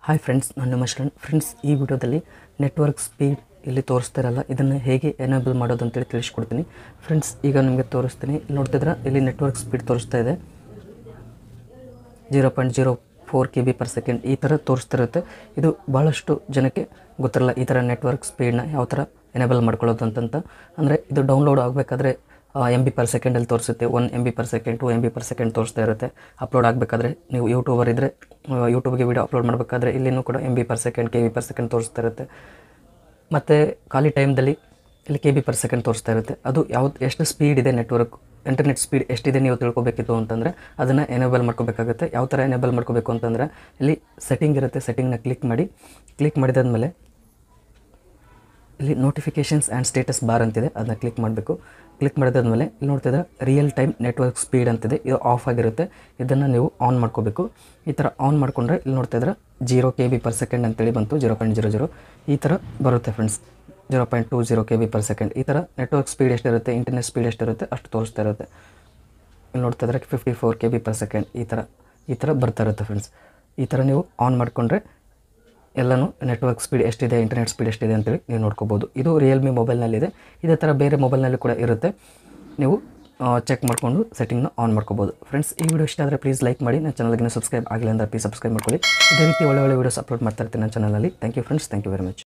Hi friends, ನಾನು ನಿಮ್ಮ Sharan. Friends, ಈ ವಿಡಿಯೋದಲ್ಲಿ ನೆಟ್ವರ್ಕ್ ಸ್ಪೀಡ್ ಇಲ್ಲಿ ತೋರಿಸ್ತಾರಲ್ಲ, ಇದನ್ನು ಹೇಗೆ ಎನೇಬಲ್ ಮಾಡೋದು ಅಂತೇಳಿ ತಿಳಿಸ್ಕೊಡ್ತೀನಿ. ಫ್ರೆಂಡ್ಸ್, ಈಗ ನಿಮಗೆ ತೋರಿಸ್ತೀನಿ. ಇಲ್ಲಿ ನೋಡ್ತಿದ್ರೆ ಇಲ್ಲಿ ನೆಟ್ವರ್ಕ್ ಸ್ಪೀಡ್ ತೋರಿಸ್ತಾ ಇದೆ 0.04 kb/s ಈ ಥರ ತೋರಿಸ್ತಿರುತ್ತೆ. ಇದು ಭಾಳಷ್ಟು ಜನಕ್ಕೆ ಗೊತ್ತಿರಲ್ಲ ಈ ಥರ ನೆಟ್ವರ್ಕ್ ಸ್ಪೀಡ್ನ ಯಾವ ಥರ ಎನೇಬಲ್ ಮಾಡ್ಕೊಳ್ಳೋದು ಅಂತಂತ. ಅಂದರೆ ಇದು ಡೌನ್ಲೋಡ್ ಆಗಬೇಕಾದ್ರೆ MB/s ಅಲ್ಲಿ ತೋರಿಸುತ್ತೆ. 1 MB/s 2 MB/s ತೋರಿಸ್ತಾ ಇರುತ್ತೆ. ಅಪ್ಲೋಡ್ ಆಗಬೇಕಾದ್ರೆ ನೀವು ಯೂಟ್ಯೂಬರ್ ಇದ್ದರೆ ಯೂಟ್ಯೂಬ್ಗೆ ವೀಡಿಯೋ ಅಪ್ಲೋಡ್ ಮಾಡಬೇಕಾದ್ರೆ ಇಲ್ಲಿನೂ ಕೂಡ MB/s kb/s ತೋರಿಸ್ತಾ ಇರುತ್ತೆ. ಮತ್ತು ಖಾಲಿ ಟೈಮ್ದಲ್ಲಿ ಇಲ್ಲಿ kb/s ತೋರಿಸ್ತಾ ಇರುತ್ತೆ. ಅದು ಎಷ್ಟು ಸ್ಪೀಡ್ ಇದೆ ಇಂಟರ್ನೆಟ್ ಸ್ಪೀಡ್ ಎಷ್ಟಿದೆ ನೀವು ತಿಳ್ಕೊಬೇಕಿತ್ತು ಅಂತಂದರೆ ಅದನ್ನು ಎನೇಬಲ್ ಮಾಡ್ಕೋಬೇಕಾಗುತ್ತೆ. ಯಾವ ಥರ ಎನೇಬಲ್ ಮಾಡ್ಕೋಬೇಕು ಅಂತಂದರೆ ಇಲ್ಲಿ ಸೆಟ್ಟಿಂಗ್ ಇರುತ್ತೆ. ಸೆಟ್ಟಿಂಗ್ನ ಕ್ಲಿಕ್ ಮಾಡಿದಾದ್ಮೇಲೆ ಇಲ್ಲಿ ನೋಟಿಫಿಕೇಷನ್ಸ್ ಆ್ಯಂಡ್ ಸ್ಟೇಟಸ್ ಬಾರ್ ಅಂತಿದೆ, ಅದನ್ನ ಕ್ಲಿಕ್ ಮಾಡಬೇಕು. ಕ್ಲಿಕ್ ಮಾಡಿದಾದ್ಮೇಲೆ ಇಲ್ಲಿ ನೋಡ್ತಿದ್ರೆ ರಿಯಲ್ ಟೈಮ್ ನೆಟ್ವರ್ಕ್ ಸ್ಪೀಡ್ ಅಂತಿದೆ, ಇದು ಆಫ್ ಆಗಿರುತ್ತೆ. ಇದನ್ನು ನೀವು ಆನ್ ಮಾಡ್ಕೋಬೇಕು. ಈ ಥರ ಆನ್ ಮಾಡಿಕೊಂಡ್ರೆ ಇಲ್ಲಿ ನೋಡ್ತಿದ್ರೆ 0 kb/s ಅಂತೇಳಿ ಬಂತು. 0.00 ಈ ಥರ ಬರುತ್ತೆ ಫ್ರೆಂಡ್ಸ್. 0.20 kb/s ಈ ಥರ ನೆಟ್ವರ್ಕ್ ಸ್ಪೀಡ್ ಎಷ್ಟಿರುತ್ತೆ, ಇಂಟರ್ನೆಟ್ ಸ್ಪೀಡ್ ಎಷ್ಟಿರುತ್ತೆ ಅಷ್ಟು ತೋರಿಸ್ತಾ ಇರುತ್ತೆ. ಇಲ್ಲಿ ನೋಡ್ತಿದ್ರೆ 54 kb/s ಈ ಥರ ಬರ್ತಾ ಇರುತ್ತೆ ಫ್ರೆಂಡ್ಸ್. ಈ ಥರ ನೀವು ಆನ್ ಮಾಡಿಕೊಂಡ್ರೆ ಎಲ್ಲನೂ ನೆಟ್ವರ್ಕ್ ಸ್ಪೀಡ್ ಎಷ್ಟಿದೆ, ಇಂಟರ್ನೆಟ್ ಸ್ಪೀಡ್ ಎಷ್ಟಿದೆ ಅಂತೇಳಿ ನೀವು ನೋಡ್ಕೋಬೋದು. ಇದು ರಿಯಲ್ಮಿ ಮೊಬೈಲ್ನಲ್ಲಿದೆ. ಇದೇ ಥರ ಬೇರೆ ಮೊಬೈಲ್ನಲ್ಲಿ ಕೂಡ ಇರುತ್ತೆ. ನೀವು ಚೆಕ್ ಮಾಡಿಕೊಂಡು ಸೆಟ್ಟಿಂಗ್ನ ಆನ್ ಮಾಡ್ಕೋಬೋದು. ಫ್ರೆಂಡ್ಸ್, ಈ ವಿಡಿಯೋ ಇಷ್ಟ ಆದರೆ ಪ್ಲೀಸ್ ಲೈಕ್ ಮಾಡಿ. ನನ್ನ ಚಾನಲ್ಗೆ ಸಬ್ಸ್ಕ್ರೈಬ್ ಆಗಿಲ್ಲ ಅಂದರೆ ಪ್ಲೀಸ್ ಸಬ್ಸ್ಕ್ರೈಬ್ ಮಾಡ್ಕೊಳ್ಳಿ. ಇದೇ ರೀತಿ ಒಳ್ಳೆ ವೀಡಿಯೋಸ್ ಅಪ್ಲೋಡ್ ಮಾಡ್ತಾ ಇರ್ತೀನಿ ನನ್ನ ಚಾನಲಲ್ಲಿ. Thank you friends, thank you very much.